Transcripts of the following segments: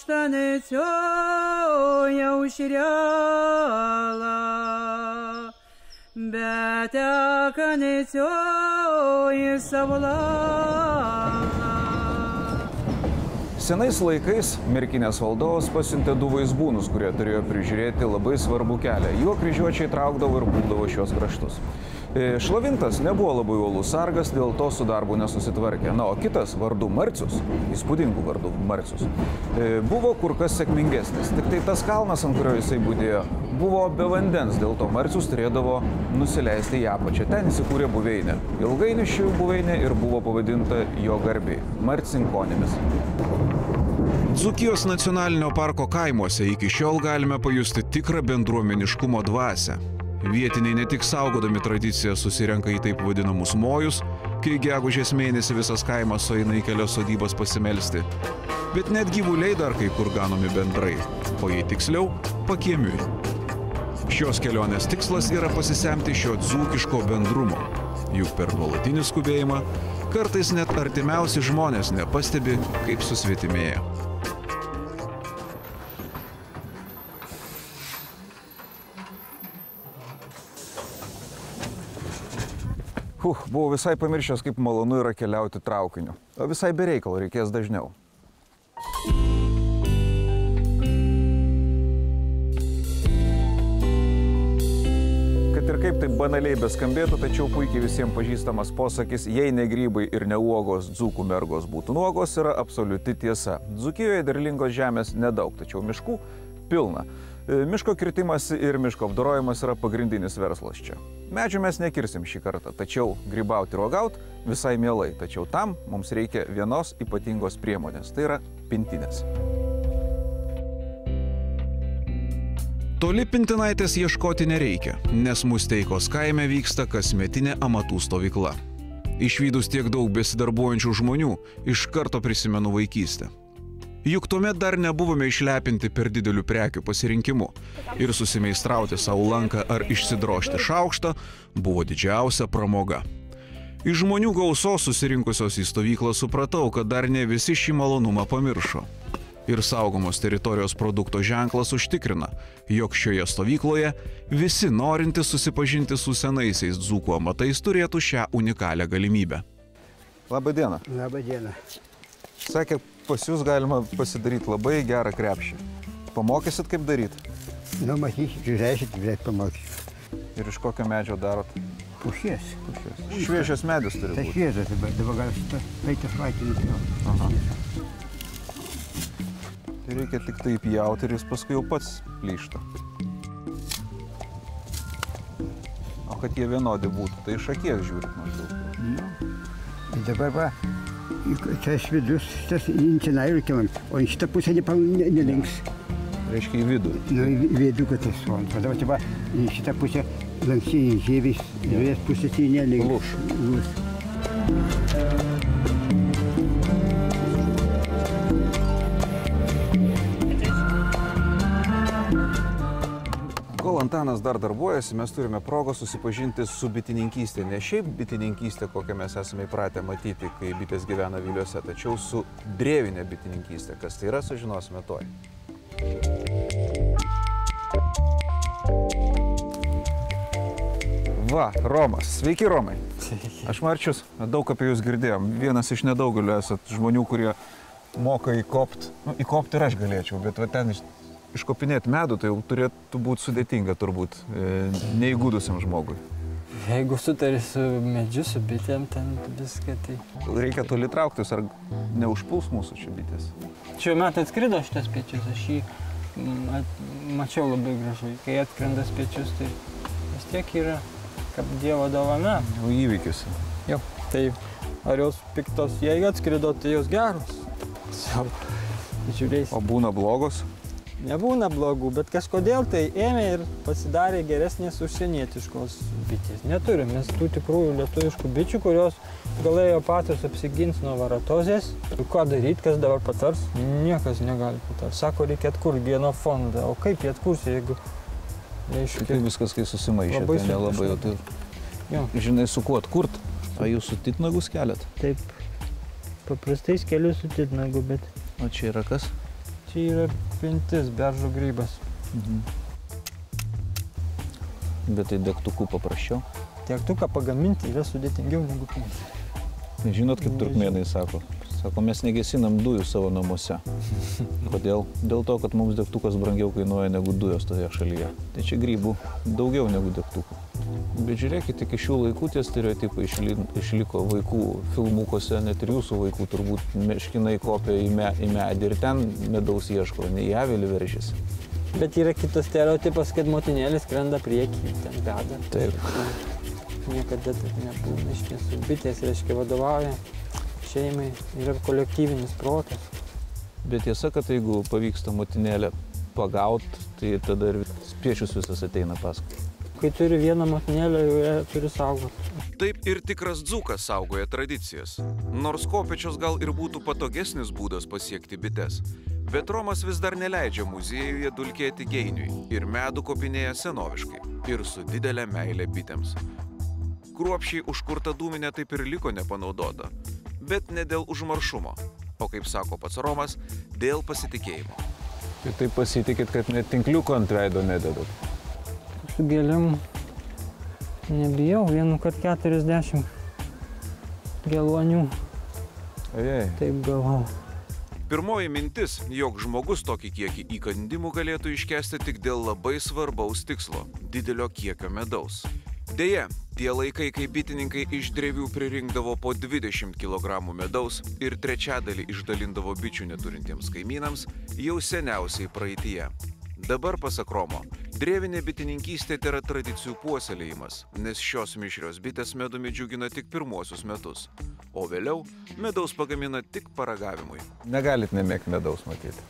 Штаницю уширяла, бетяканицю і savulala. Senais laikais Merkinės valdovas pasiuntė du vaizbūnus, kurie turėjo prižiūrėti labai svarbų kelią. Juo kryžiuočiai traukdavo ir būdavo šios kraštus. Šlovintas nebuvo labai uolus sargas, dėl to su darbu nesusitvarkė. Na, o kitas vardu Marcius, įspūdingų vardų Marcius, buvo kur kas sėkmingesnis. Tik tai tas kalnas, ant kurio jisai būdėjo, buvo be vandens, dėl to Marcius turėdavo nusileisti į apačią. Ten įsikūrė buveinė. Ilgainiui ši buveinė ir buvo pavadinta jo garbei – Marcinkonimis. Dzūkijos nacionalinio parko kaimuose iki šiol galime pajusti tikrą bendruomeniškumo dvasią. Vietiniai ne tik saugodami tradiciją susirenka į taip vadinamus mojus, kai gegužės mėnesį visas kaimas sueina į kelias sodybas pasimelsti, bet net gyvuliai dar kai kur ganomi bendrai, o jei tiksliau, pakiemiui. Šios kelionės tikslas yra pasisemti šio dzūkiško bendrumo, juk per nuolatinį skubėjimą kartais net artimiausi žmonės nepastebi, kaip susvetimėja. Buvau visai pamiršęs, kaip malonu yra keliauti traukiniu. O visai be reikalo, reikės dažniau. Kad ir kaip tai banaliai beskambėtų, tačiau puikiai visiems pažįstamas posakis, jei ne grybai ir ne uogos, dzūkų mergos būtų nuogos, yra absoliuti tiesa. Dzūkijoje derlingos žemės nedaug, tačiau miškų pilna. Miško kirtimas ir miško apdorojimas yra pagrindinis verslas čia. Medžių mes nekirsim šį kartą, tačiau grybauti ir uogauti visai mielai. Tačiau tam mums reikia vienos ypatingos priemonės, tai yra pintinės. Toli pintinaitės ieškoti nereikia, nes Musteikos kaime vyksta kasmetinė amatų stovykla. Išvydus tiek daug besidarbuojančių žmonių, iš karto prisimenu vaikystę. Juk tuomet dar nebuvome išlepinti per didelių prekių pasirinkimu ir susimeistrauti savo lanką ar išsidrožti šaukštą buvo didžiausia pramoga. Iš žmonių gausos susirinkusios į stovyklą supratau, kad dar ne visi šį malonumą pamiršo. Ir saugomos teritorijos produkto ženklas užtikrina, jog šioje stovykloje visi norintys susipažinti su senaisiais dzūkų amatais turėtų šią unikalią galimybę. Labą dieną. Labą dieną. Sakė, pas jūs galima pasidaryti labai gerą krepšį. Pamokysit, kaip daryti? Nu, matysit, žiūrėsit, pamokysit. Ir iš kokio medžio darot? Pušies. Šviežias medis turi būti. Tai šviežias, bet dabar gal praeitą savaitę nupjau. Tai reikia tik taip pjauti ir jis paskui jau pats plyšta. O kad jie vienodi būtų, tai iš akies žiūrit maždaug. Nu, dabar va, čia vidus, šitas inčinai reikia, o į šitą pusę nelinks. Reiškia į vidų. Nu, į vidų, kad tai suont. O dabar čia va, į šitą pusę lankščiai žievis, dvies pusės į nelinks. Lūš. Kol Antanas dar darbuojasi, mes turime progą susipažinti su bitininkystė. Ne šiaip bitininkystė, kokią mes esame įpratę matyti, kai bitės gyvena aviliuose, tačiau su drėvinė bitininkystė. Kas tai yra, sužinosime tuoj. Va, Romas. Sveiki, Romai. Aš Marčius, daug apie jūs girdėjom. Vienas iš nedaugelio esat žmonių, kurie moka įkopt. Nu, įkopt ir aš galėčiau, bet va ten iškopinėti medų, tai jau turėtų būti sudėtinga turbūt neįgūdusiam žmogui. Jeigu sutari su medžiu, su bitėm, ten viską tai... Reikia toli trauktis, ar neužpuls mūsų čia bitės? Šiuo metu atskrido šitas spiečius, aš jį mačiau labai gražiai. Kai atskrenda spiečius, tai vis tiek yra kaip Dievo dovana. Jau įvykis. Jau, tai ar jos piktos, jeigu atskrido, tai jos geros. Žiūrėsi. O būna blogos? Nebūna blogų, bet kažkodėl tai ėmė ir pasidarė geresnės užsienietiškos bitės. Neturim, mes tų tikrųjų lietuviškų bičių, kurios galėjo patys apsigins nuo varatozės. Ką daryti, kas dabar patars? Niekas negali patars. Sako, reikia atkurti genofondą. O kaip jie atkursi, jeigu... Tai viskas, kai susimaišė, tai nelabai jau tai... Žinai, su kuo atkurt? A jūs su titnagus keliat? Taip. Paprastai keliu su titnagu, bet... O čia yra kas? Čia yra pintis, beržo grybas. Bet tai degtukų paprasčiau. Degtuką pagaminti yra sudėtingiau negu pinti. Žinot, kaip turkmėnai sako? Sako, mes negesinam dujų savo namuose. Kodėl? Dėl to, kad mums degtukas brangiau kainuoja negu dujos toje šalyje. Tai čia grybų daugiau negu degtukų. Bet žiūrėkit, iki šių laikų tie stereotipai išliko vaikų filmukuose, net ir jūsų vaikų turbūt meškinai kopia į medį ir ten medaus ieško, ne į avilį veržiasi. Bet yra kitas stereotipas, kad motinėlis skrenda priekį, ten veda. Taip. Niekada taip nebūna, iš tiesų. Bitės, reiškia, vadovauja šeimai, yra kolektyvinis protas. Bet tiesa, kad jeigu pavyksta motinėlę pagauti, tai tada ir spiečius visas ateina paskui. Kai turi vieną motinėlę, jau ją turi saugoti. Taip ir tikras dzūkas saugoja tradicijas. Nors kopėčios gal ir būtų patogesnis būdas pasiekti bites, bet Romas vis dar neleidžia muziejuje dulkėti geiniui ir medų kopinėja senoviškai ir su didelė meilė bitėms. Kruopščiai užkurta dūminė taip ir liko nepanaudota, bet ne dėl užmaršumo, o kaip sako pats Romas, dėl pasitikėjimo. Tai taip pasitikit, kad net tinkliuko ant veido nededat. Su gėlėm nebijau, 1x40 geluonių. Ojei. Taip galvau. Pirmoji mintis, jog žmogus tokį kiekį įkandimų galėtų iškęsti tik dėl labai svarbaus tikslo – didelio kiekio medaus. Deja, tie laikai, kai bitininkai iš drevių pririnkdavo po 20 kg medaus ir trečiadalį išdalindavo bičių neturintiems kaimynams, jau seniausiai praeityje. Dabar, pasak Romo, drevinė bitininkystė yra tradicijų puoselėjimas, nes šios mišrios bitės medumi džiugina tik pirmuosius metus, o vėliau medaus pagamina tik paragavimui. Negalit nemėgti medaus matyti.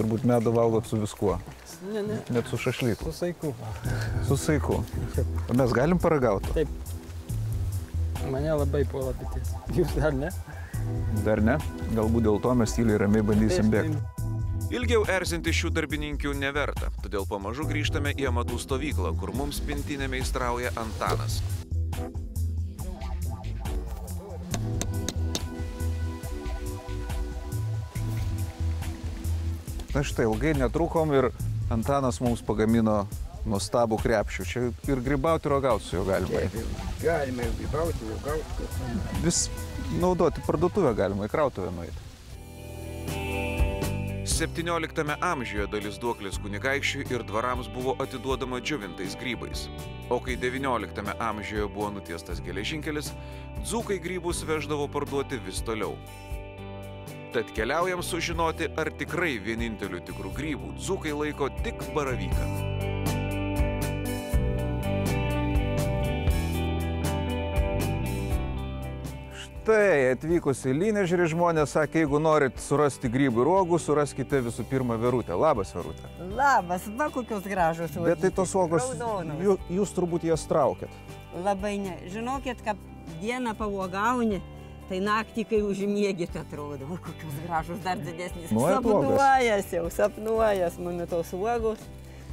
Turbūt medų valgot su viskuo. Ne. Net su šašlyku. Su saiku. Su saiku. O mes galim paragauti? Taip. Mane labai puola bitės. Jūs dar ne? Dar ne. Galbūt dėl to mes tyliai ramiai bandysim bėgti. Ilgiau erzinti šių darbininkių neverta, todėl pamažu grįžtame į amatų stovyklą, kur mums pintinę meistrauja Antanas. Na štai, ilgai netrukom ir Antanas mums pagamino nuostabų krepšių. Čia ir grybauti, ir ragauti su juo galima. Galima ir grybauti, ir ragauti. Vis naudoti parduotuvę galima, į krautuvę nueiti. 17 amžiuje dalis duoklės kunigaikščiui ir dvarams buvo atiduodama džiovintais grybais. O kai 19 amžiuje buvo nutiestas geležinkelis, dzūkai grybus veždavo parduoti vis toliau. Tad keliaujam sužinoti, ar tikrai vieninteliu tikrų grybų dzūkai laiko tik baravyką. Tai atvykus į Lynežerį žmonės sakė, jeigu norit surasti grybų ir uogų, suraskite visų pirma Verutę. Labas, Verutė. Labas, va kokios gražus uogos. Bet tai tos uogos, jūs turbūt jas traukėt. Labai ne. Žinokit, kad dieną pavogauni, tai naktį, kai užmiegit, atrodo, va kokios gražus, dar didesnis. Sapnuojas mano tos uogos,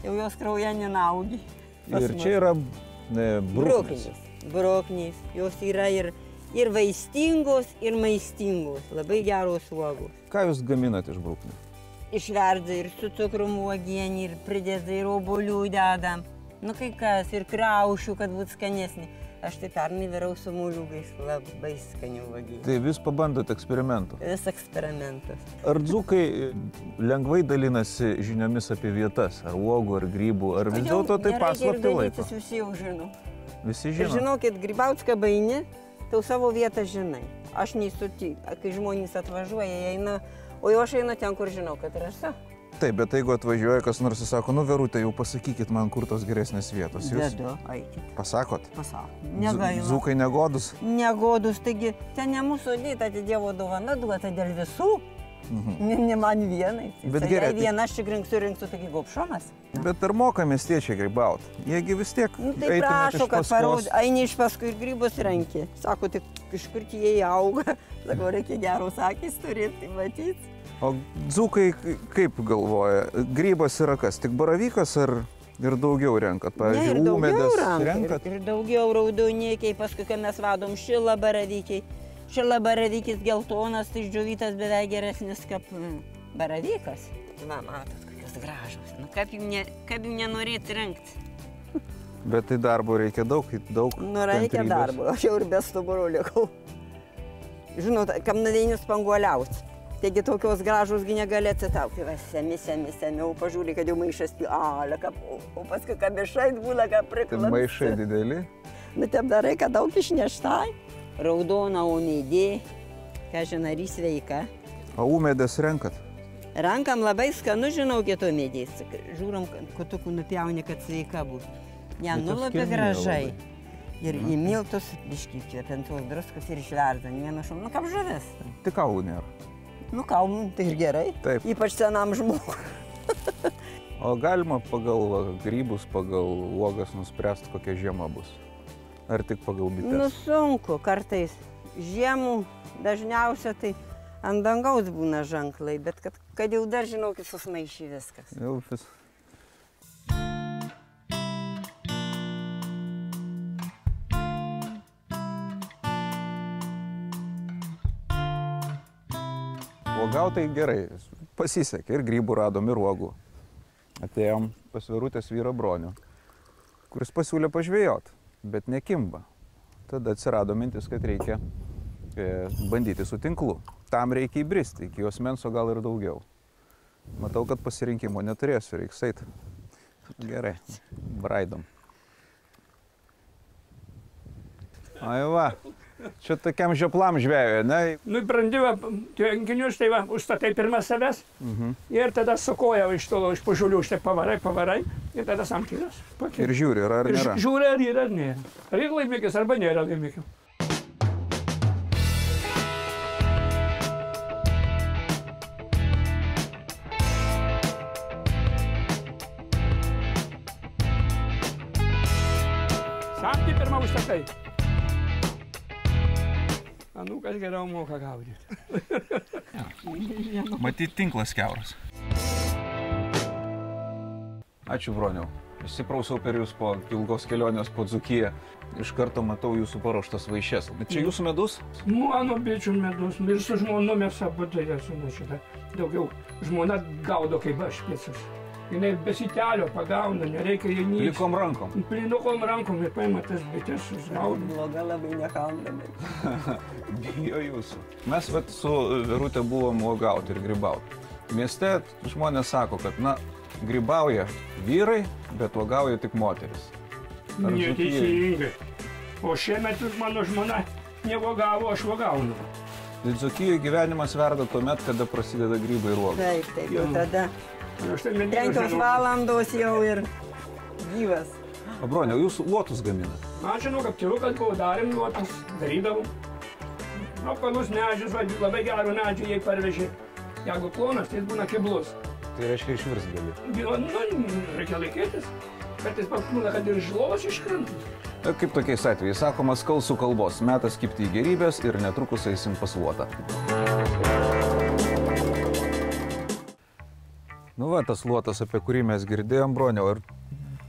jau jos krauja nenaugi. Ir čia yra bruknės. Bruknės. Jos yra ir vaistingos, ir maistingos. Labai geros uogos. Ką jūs gaminate iš bruknių? Išverda ir su cukrum uogienį, ir prideda, ir obuolių dedam. Nu kai kas, ir kriaušių, kad būtų skanesnį. Aš tai pernai vėriau su moliūgais, labai skanių uogienį. Tai vis pabandot eksperimentų? Vis eksperimentas. Ar dzūkai lengvai dalinasi žiniomis apie vietas, ar uogų, ar grybų, ar vis dėlto tai paslaptį laiko? Visi jau žino. Visi žino? Žinokit, grybautską baini, tau savo vietą žinai. Aš neįsuti, kai žmonės atvažiuoja, jie eina, o jau aš einu ten, kur žinau, kad rasa. Taip, bet jeigu atvažiuoja kas nors ir sako, nu Verutė, jau pasakykit man, kur tos geresnės vietos. Jūs Vedu, eikit. pasakot? Pasako. Negaila. Dzūkai negodus? Negodus, taigi ten ne mūsų dėta, tai Dievo dovana duota dėl visų. Ne man vienai. Bet gerai. Vieną aš čia rinksiu, taigi gopšomas. Bet ar moka miestiečiai grybauti? Jiegi vis tiek Tai prašo, kad parodė, eini iš paskui ir grybus renki. Sako, tik iš kur jie auga. Sako, reikia geros akis turėti, tai matyti. O dzūkai kaip galvoja? Grybas yra kas? Tik baravykas ar ir daugiau renkat? Pavyzdžiui, ūmėdes renkat? Ir daugiau raudonikiai, paskui, kai mes vadom šilą baravykiai. Šilą baravykis geltonas, tai džiovytas beveik geresnis kaip baravykas. Va, matot, kokios gražos. Nu, kaip jų nenorėti rengti? Bet tai darbo reikia daug. Nu, reikia kantrybės. darbo. Aš jau ir be stuburo likau. Žinot, kam nadėnius panguoliauti. Taigi tokios gražusgi negali atsitaukti. Va, semiau, pažiūrė, kad jau maišas pilė, o paskui kabešait būna, ką Tai priklauso. maišai dideli. Nu, taip darai, kad daug išneštai. Raudona ūmėdė, ką žinai, sveika. O ūmėdės renkat? Rankam labai skanu, žinau, kito mėdės. Žiūram, kad tokių nupjauni, kad sveika bus. Ja, Bet nulapė tas gražai. kilmė Ir į miltus, biškyčių, pentos druskos ir išverda. Nenašau, nu kaip žuvis. Tik kaulų nėra. Nu kaum, tai ir gerai. Taip. Ypač senam žmogui. O galima pagal grybus, pagal uogas nuspręsti, kokia žiema bus? Ar tik pagal bites? Nu sunku, kartais žiemų dažniausia tai ant dangaus būna ženklai, bet kad jau dar žinokit, susmaišy viskas. Jau vis. Uogautai gerai, pasisekė ir grybų radom, ir uogų. Atėjom pas Verutės vyrą Bronių, kuris pasiūlė pažvejot, bet nekimba. Tada atsirado mintis, kad reikia bandyti su tinklu. Tam reikia įbristi, iki jos menso gal ir daugiau. Matau, kad pasirinkimo neturėsiu, reiks eit. Gerai, braidom. Ai va, čia tokiam žioplam žvejui, ne? Nu, brandyva, tvenkinius, tai va, užstatai pirmą savęs ir tada su koja iš tolo, iš pažulių, štai pavarai ir tada samtyras. Ir žiūri, ar nėra. Žiūri, ar yra, ar nėra. Ar yra laimikis, arba nėra laimikio. Samtį pirmą užstatai. Anūkas geriau moka gaudyti. Matyt, tinklas kiauras. Ačiū, Broniau. Išsiprausiau per jūs po ilgos kelionės po Dzūkiją. Iš karto matau jūsų paruoštas vaišes. Bet čia jūsų medus? Mano bičių medus. Ir su žmonu mes abu tai esame šitą. Daugiau žmona gaudo kaip aš pėsus. Jinai besitelio pagauna, nereikia jai nieko. Plikom rankom. Plikom rankom ir paima tas bites, susgaudo. Bloga labai nekaundami. Bijo jūsų. Mes vat su Verutė buvom uogauti ir grybauti. Mieste žmonės sako, kad, na, grybauja vyrai, bet uogauja tik moteris. Ar Neteisingai. O šiemet mano žmona neuogavo, aš uogaunu. Dzūkijoje gyvenimas verda tuomet, kada prasideda grybai ir uogos. Taip, jau tada. Aš tai medžiu 5 valandos jau ir gyvas. O Broniau, jūs uotus gaminat? Aš žinau, kad tėvukas buvo darėm nuotas, darydavom. Apvalus medžius, labai gerų medžių jai parvežė. Jeigu plonas, tai jis būna keblus. Tai reiškia išvirs gali. Nu, reikia laikytis. Kartais būna, kad ir iš lovos iškrenta. Kaip tokiais atvejais sakoma, skalsų kalbos. Metas kibti į gerybės ir netrukus eisim pas uotą. Nu va, tas luotas, apie kurį mes girdėjom, Broniau, ir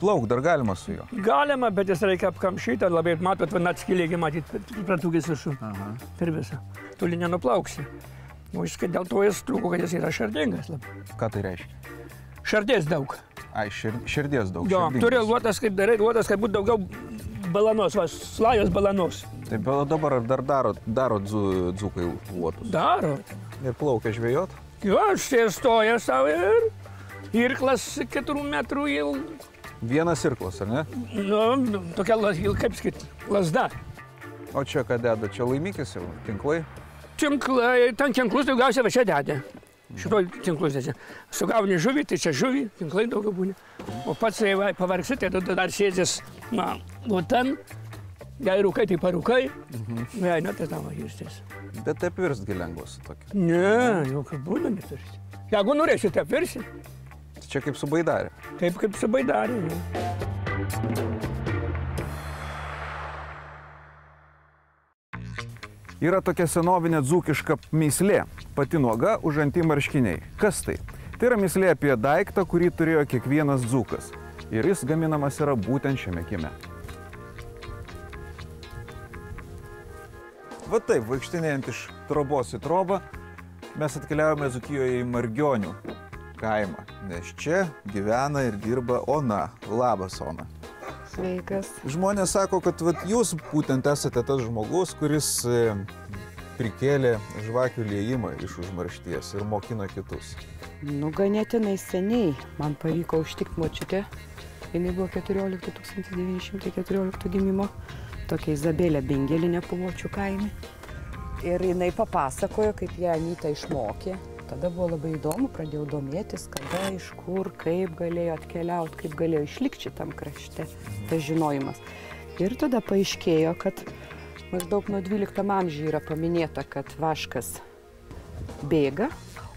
plauk dar galima su juo. Galima, bet jis reikia apkamšyti, labai matot, van atskilėgi matyti, pratūkis visų. Per visą. Toli nenuplauksi. O jis dėl to jis trūko, kad jis yra šardingas labai. Ką tai reiškia? Šardės daug. Ai, širdies daug. Jo, širdingas. turi luotas, kaip darai, luotas, kad būtų daugiau balanos, va, slajos balanos. Taip, bet dabar ar dar daro dzūkai luotus? Daro. Ir plaukia žvejot? Jo, aš čia stoja savo ir irklas 4 metrų ilg. Vienas irklas, ar ne? Nu, tokia, kaip sakyt, lasda. O čia ką deda? Čia laimikis jau? Tinklai? Tinklai, ten tinklus daugiausia va čia dedė. Šitoj tinklus dedė. Sugauni žuvį, tai čia žuvį, tinklai daugiau būna. O pats pavargsi, tai tada dar sėdės, na, o ten, jei rūkai, tai parūkai. Jei ne, tai tavo jirstės. Bet taip virstgi lengvas tokia. Ne, jokių būdų nevirsi. Jeigu norėsi, taip virsi. Čia kaip su baidarė. Taip kaip su baidarė. Ne. Yra tokia senovinė dzūkiška mįslė. Pati nuoga, užanti marškiniai. Kas tai? Tai yra mįslė apie daiktą, kurį turėjo kiekvienas dzūkas. Ir jis gaminamas yra būtent šiame kieme. Va taip, vaikštinėjant iš trobos į trobą, mes atkeliavome Dzūkijoje į Margionių kaimą, nes čia gyvena ir dirba Ona. Labas, Ona. Sveikas. Žmonės sako, kad jūs būtent esate tas žmogus, kuris prikėlė žvakių liejimą iš užmaršties ir mokina kitus. Nu, ganėtinai seniai man pavyko užtikti močiutę. Jis buvo 1914 gimimo. Tokia Izabelė Bingelinė Puvočių kaime. Ir jinai papasakojo, kaip ją Anyta išmokė. Tada buvo labai įdomu, pradėjau domėtis, kada, iš kur, kaip galėjo atkeliauti, kaip galėjo išlikti šitam krašte, tas žinojimas. Ir tada paaiškėjo, kad maždaug nuo 12 amžiuje yra paminėta, kad vaškas bėga,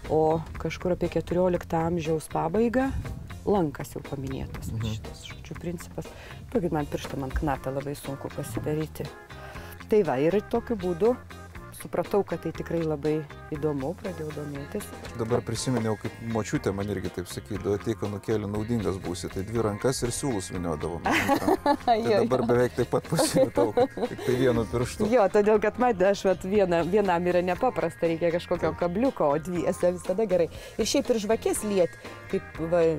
o kažkur apie 14 amžiaus pabaigą lankas jau paminėtas. Šitas, žodžiu, principas. Tokį man pirštą man knatą labai sunku pasidaryti. Tai va, ir tokiu būdu supratau, kad tai tikrai labai įdomu, pradėjau domėtis. Dabar prisiminiau, kaip močiutė man irgi taip sakydavo, ateik anūkėli naudingas būsi, tai 2 rankas ir siūlus vyniodavo. Tai dabar beveik taip pat pasijutau, tik tai vienu pirštu. Jo, todėl, kad man aš vienam yra nepaprasta, reikia kažkokio kabliuko, o dviese visada gerai. Ir šiaip ir žvakės liet, kaip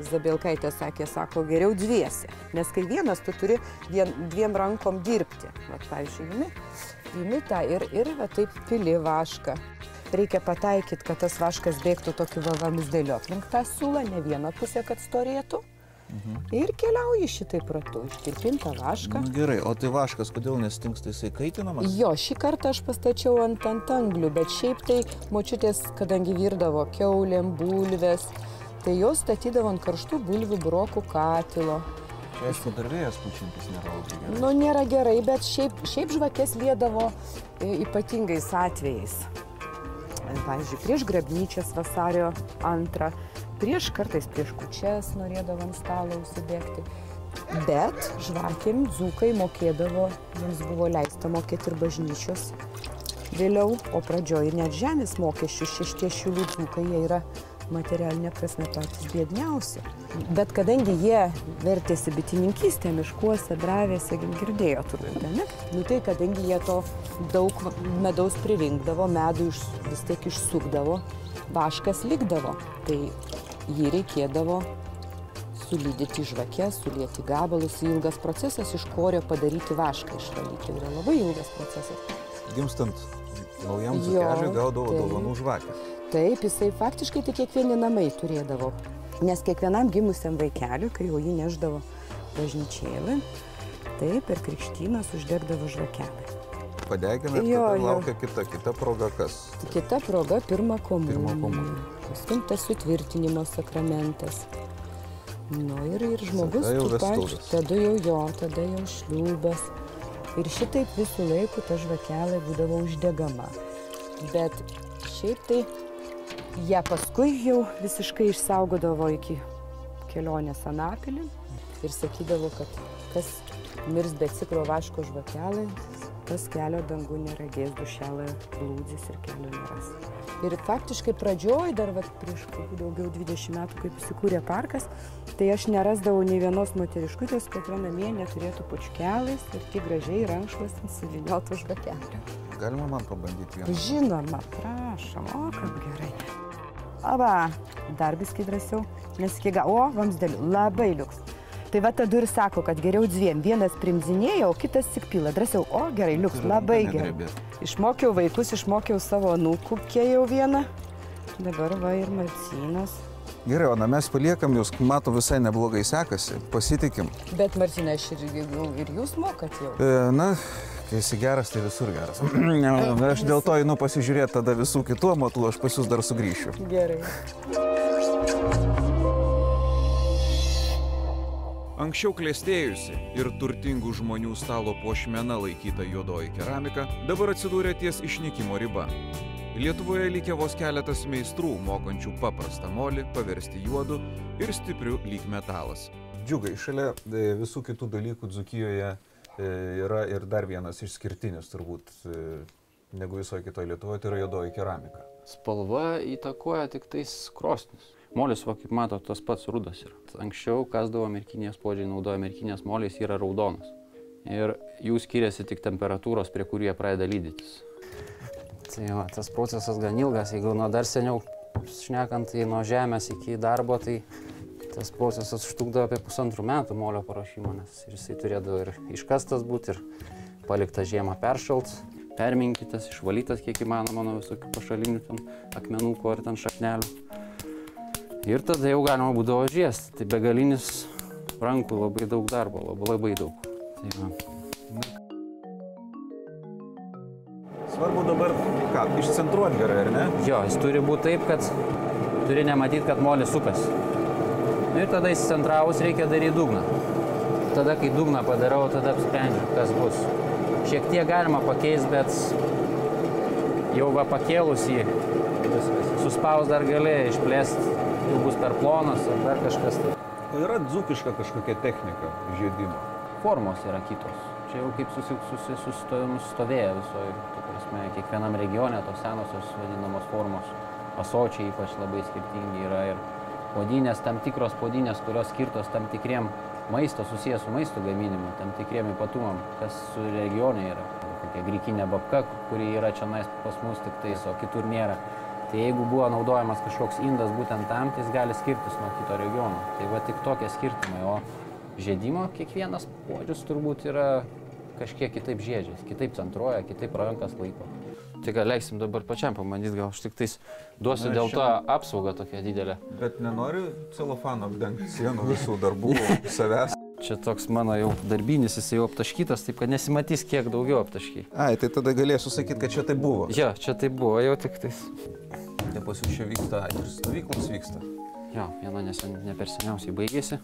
Zabelkaitė sakė, sako, geriau dviese. Nes kai vienas, tu turi 2 rankom dirbti. Vat, pavyzdžiui, imi tą ir va taip pili vašką. Reikia pataikyti, kad tas vaškas bėgtų tokiu vamzdeliu aplink tą siūlą, ne vieną pusę, kad storėtų. Ir keliauji šitaip ratu, ištirpintą vašką. Gerai, o tai vaškas kodėl nestingsta, jisai kaitinamas? Jo, šį kartą aš pastačiau ant anglių, bet šiaip tai močiutės, kadangi virdavo kiaulėm, bulvės, tai jos statydavo ant karštų bulvių burokų katilo. Aišku, dar vėjas pučiantis nėra labai gerai. Nu, nėra gerai, bet šiaip žvakės liedavo ypatingais atvejais. Pavyzdžiui, prieš grabnyčias vasario 2, kartais prieš kūčias norėdavo ant stalo užsibėgti. Bet žvakėm dzūkai mokėdavo, jiems buvo leista mokėti ir bažnyčios vėliau, o pradžioj net žemės mokesčius 6 šilų dzūkai, jie yra materialinė prasme patys biedniausi. Bet kadangi jie vertėsi bitininkystę, miškuose, dravėse, girdėjo turbūt, ne? Nu tai kadangi jie to daug medaus pririnkdavo, medų vis tiek išsukdavo, vaškas likdavo, tai jį reikėdavo sulydyti žvakes, sulieti gabalus. Ilgas procesas iš korio padaryti vašką išvalyti. Yra labai ilgas procesas. Gimstant naujam dzūkeliui gaudavo dovanų žvakę. Taip, jisai faktiškai tik kiekvieni namai turėdavo. Nes kiekvienam gimusiam vaikeliui, kai jau jį neždavo bažnyčėlį, taip, per krikštynas uždegdavo žvakelį. Padegina ir tada laukia kita proga kas? Kita proga pirma komunija. Paskui tas sutvirtinimo sakramentas. Nu ir žmogus tada jau šliūbas. Ir šitaip visų laikų ta žvakelė būdavo uždegama. Bet šiaip tai jie paskui jau visiškai išsaugodavo iki kelionės Anapilį ir sakydavo, kad kas mirs be cikro vaško žvakelė, tas kelio dangų neregės, dušelė blūdis ir kelio neras. Ir faktiškai pradžioj, dar prieš daugiau 20 metų, kaip įsikūrė parkas, tai aš nerasdavau nei vienos moteriškutės, kad namie neturėtų pučkelais ir tik gražiai rankšluos įsivyniotų žvakelę. Galima man pabandyti vieną? Žinoma, prašom, o kaip gerai. Aba, dar biskį drąsiau, nes iki vamzdeliu, labai liuks. Tai va tada ir sako, kad geriau 2, vienas primdzinėja, o kitas tik pila. Drąsiau, o gerai, liuks, labai gerai. Išmokiau vaikus, išmokiau savo anūkų, jau vieną. Dabar va ir Marcinas. Gerai, Ona, mes paliekam jūs, matau, visai neblogai sekasi, pasitikim. Bet Marcinai, ir jūs mokat jau? Na, kai esi geras, tai visur geras. Aš dėl to einu pasižiūrėti tada visų kitų amatų, aš pas jūs dar sugrįšiu. Gerai. Anksčiau klestėjusi ir turtingų žmonių stalo puošmena laikyta juodoji keramika dabar atsidūrė ties išnykimo riba. Lietuvoje likę vos keletas meistrų, mokančių paprastą molį paversti juodu ir stipriu lyg metalas. Džiugai, šalia visų kitų dalykų Dzūkijoje yra ir dar vienas išskirtinis turbūt negu visoje kitoje Lietuvoje, tai yra juodoji keramika. Spalva įtakoja tik tais krosnis. Molis, va, kaip mato, tas pats rudas yra. Anksčiau kasdavo merkinės puodžiai, naudoja merkinės molis, yra raudonas. Ir jų skiriasi tik temperatūros, prie kurių jie pradeda lydytis. Tai va, tas procesas gan ilgas, jeigu nuo dar seniau šnekant, tai nuo žemės iki darbo, tai tas procesas užtrukdavo apie 1,5 metų molio paruošimo, nes jisai turėdavo ir iškastas būti, ir paliktas žiemą peršalt, perminkytas, išvalytas kiek įmanoma nuo visokių pašalinių ten akmenukų ar ten šaknelių. Ir tada jau galima būdavo žiesti. Tai begalinis rankų labai daug darbo, labai daug. Tai va. Svarbu dabar, ką, išcentruoti gerai, ar ne? Jo, jis turi būti taip, kad turi nematyti, kad molis sukasi. Ir tada įsicentravus reikia daryti dugną. Tada, kai dugną padarau, tada apsprendžiu, kas bus. Šiek tiek galima pakeisti, bet jau va pakėlus jį, suspaus dar gali išplėsti, jau bus per plonas ar dar kažkas. Yra dzūkiška kažkokia technika žiedimo. Formos yra kitos. Čia jau kaip susistovėję visoje, kiekvienam regione tos senosios vadinamos formos. Ąsočiai ypač labai skirtingi yra ir puodynės, tam tikros puodynės, kurios skirtos tam tikriem maisto, susijęs su maisto gaminimu, tam tikriem ypatumam, kas su regione yra. Kokia grikinė babka, kuri yra čia pas mus tik tais, o kitur nėra. Tai jeigu buvo naudojamas kažkoks indas būtent tam, tai jis gali skirtis nuo kito regiono. Tai va tik tokie skirtumai, o žiedimo kiekvienas puodžius turbūt yra kažkiek kitaip žiedžiais, kitaip centruoja, kitaip rankas laiko. Tai gal leiksim dabar pačiam pamandyti, gal aš tik tais duosiu dėl to apsaugą tokią didelę. Bet nenoriu celofano apdengti sienų visų darbų, savęs. Čia toks mano jau darbinis, jis jau aptaškytas, taip kad nesimatys kiek daugiau aptašky. Ai, tai tada galėsiu sakyti, kad čia tai buvo. Jo, čia tai buvo, jau tik tais. Tai pas jūs čia vyksta, ir stovyklos vyksta. Jo, viena ne per seniausiai baigėsi.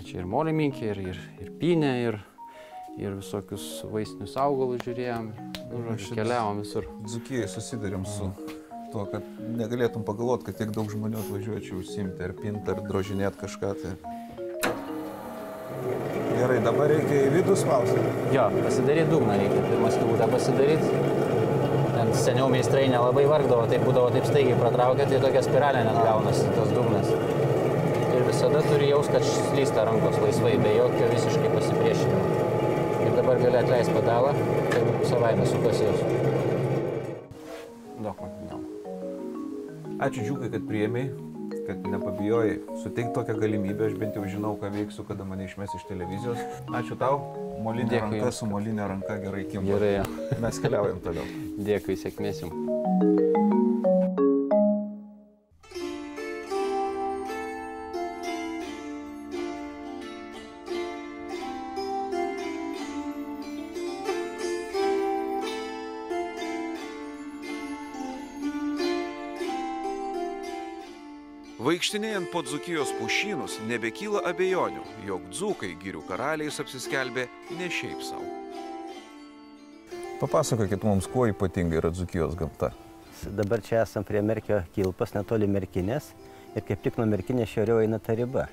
Čia ir moliminkė, ir pynė, ir visokius vaistinius augalus žiūrėjom, keliavom visur. Dzūkijai susidarėm su tuo, kad negalėtum pagalvoti, kad tiek daug žmonių atvažiuoja čia užsiimti, ar pinti, ar drožinėti kažką. Tai... Gerai, dabar reikia į vidų spausti. Jo, pasidaryti dugną reikia, pirmas kilutę pasidaryti. Ten seniau meistrai nelabai vargdavo, tai būdavo taip staigiai pratraukia, tai tokia spiralė net gaunasi tos dugnas. Ir visada turi jaust, kad slysta rankos laisvai, be jokio visiškai pasipriešinimo. Ir dabar gali atleisti pedalą, tai savaime sukasi jos. Daug man. Ačiū Džiukai, kad priėmei, kad nepabijojai suteikti tokią galimybę. Aš bent jau žinau, ką veiksiu, kada mane išmes iš televizijos. Ačiū tau. Molinė ranka su molinė ranka gerai kimba. Gerai. Mes keliaujam toliau. Dėkui, sėkmės jums. Vaikštinėjant po Dzūkijos pušynus nebekyla abejonių, jog dzūkai girių karaliais apsiskelbė ne šiaip savo. Papasakokit mums, kuo ypatinga yra Dzūkijos gamta. Dabar čia esam prie Merkio kilpos, netoli Merkinės, ir kaip tik nuo Merkinės šiauriau eina ta riba.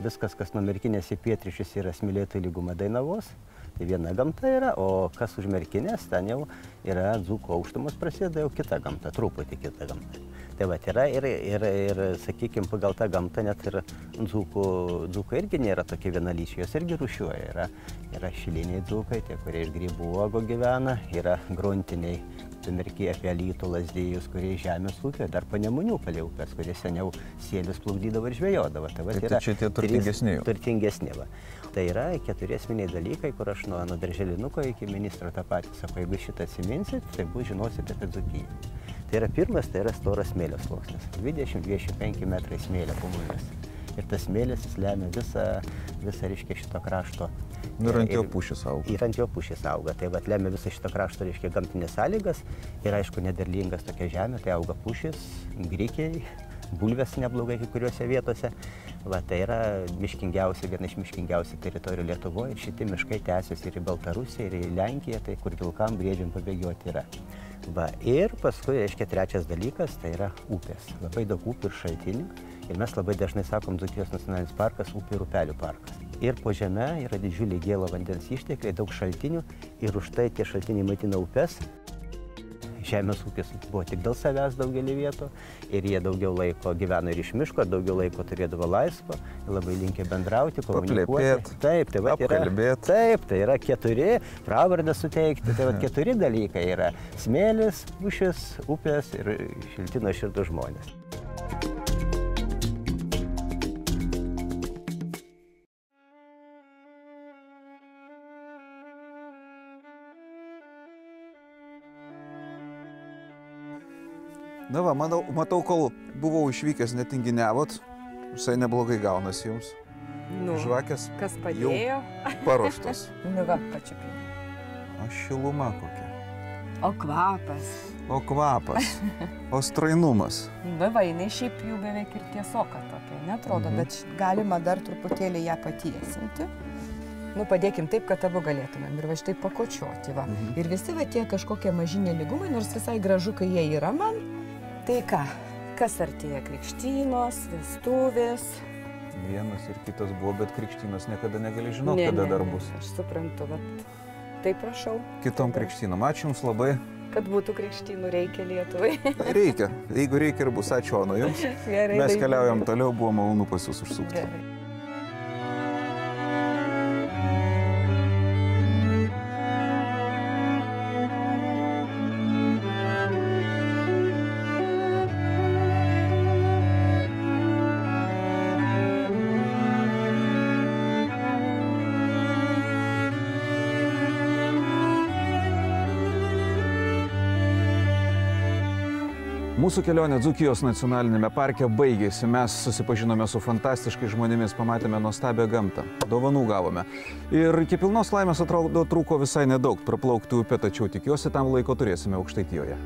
Viskas, kas nuo Merkinės į pietryčius, yra Smėlėtų lyguma Dainavos. Tai viena gamta yra, o kas už Merkinės, ten jau yra Dzūkų aukštumos prasideda jau kita gamta, truputį kita gamta. Tai va, yra ir sakykime, pagal tą gamtą net ir dzūkai irgi nėra tokie vienalyčiai, jos irgi rūšiuoja. Yra šiliniai dzūkai, tie, kurie iš grybų uogo gyvena, yra gruntiniai, Merkiai apie Alytų, Lazdijus, kurie žemės ūkio, dar Panemunių palei upės, kurie seniau sielius plukdydavo ir žvejodavo. Tai čia tie turtingesni jau. Turtingesni, va. Tai yra 4 esminiai dalykai, kur aš nuo darželinuko iki ministro tą patį sakau, jeigu šitą atsiminsit, tai bus žinosite apie Dzūkiją. Tai yra pirmas, tai yra storas smėlio sluoksnis. 20-25 metrai smėlio pamulės. Ir tas smėlis jis lemia visą reiškia šito krašto. Ir ant jo pušis auga. Ir ant jo pušis auga. Tai vat lemia visą šito krašto reiškia gamtinės sąlygas. Ir aišku, nederlingas tokia žemė, tai auga pušis, grikiai, bulvės neblogai kai kuriuose vietose. Va, tai yra miškingiausia, viena iš miškingiausių teritorijų Lietuvoje. Ir šitie miškai tęsiasi ir į Baltarusiją, ir į Lenkiją, tai kur vilkam briedžiam pabėgioti yra. Va, ir paskui, reiškia, trečias dalykas, tai yra upės. Labai daug upių ir šaltinių. Ir mes labai dažnai sakom, Dzūkijos nacionalinis parkas, upių ir upelių parkas. Ir po žeme yra didžiuliai gėlo vandens ištekliai, daug šaltinių. Ir už tai tie šaltiniai maitina upes. žemės ūkis buvo tik dėl savęs daugelį vietų ir jie daugiau laiko gyveno ir iš miško, daugiau laiko turėdavo laisvo, labai linkė bendrauti, komunikuoti. Taip, tai va yra, taip, tai yra 4 pravardę suteikti, tai va 4 dalykai yra smėlis, pušis, upės ir šilti nuoširdūs žmonės. Na va, matau, kol buvau išvykęs netinginiavot, visai neblogai gaunasi jums. Nu, žvakės kas padėjo? Paruoštos. Nu va, pačiupinė. O šiluma kokia. O kvapas. O kvapas. O strainumas. Va, jinai šiaip jau beveik ir tiesoka tokia, netrodo, bet galima dar truputėlį ją patiesinti. Nu, padėkim taip, kad abu galėtumėm ir va štai pakočioti, va. Ir visi va tie kažkokie mažiniai lygumai, nors visai gražu, kai jie yra man. Tai ką, kas artėja krikštynos, vestuvės? Vienas ir kitas buvo, bet krikštynos niekada negali žinoti, kada dar bus. Aš suprantu, bet taip prašau. Kitom krikštynom. Ačiū Jums labai. Kad būtų krikštynų reikia Lietuvai. Reikia. Jeigu reikia ir bus, ačiū Ona Jums. Gerai, mes keliaujam toliau, buvo malonu pas Jūs užsukti. Gerai. Mūsų kelionė Dzūkijos nacionalinėme parke baigėsi. Mes susipažinome su fantastiškai žmonėmis, pamatėme nuostabią gamtą, dovanų gavome. Ir iki pilnos laimės atrodo trūko visai nedaug praplaukti upę, tačiau tikiuosi tam laiko turėsime Aukštaitijoje.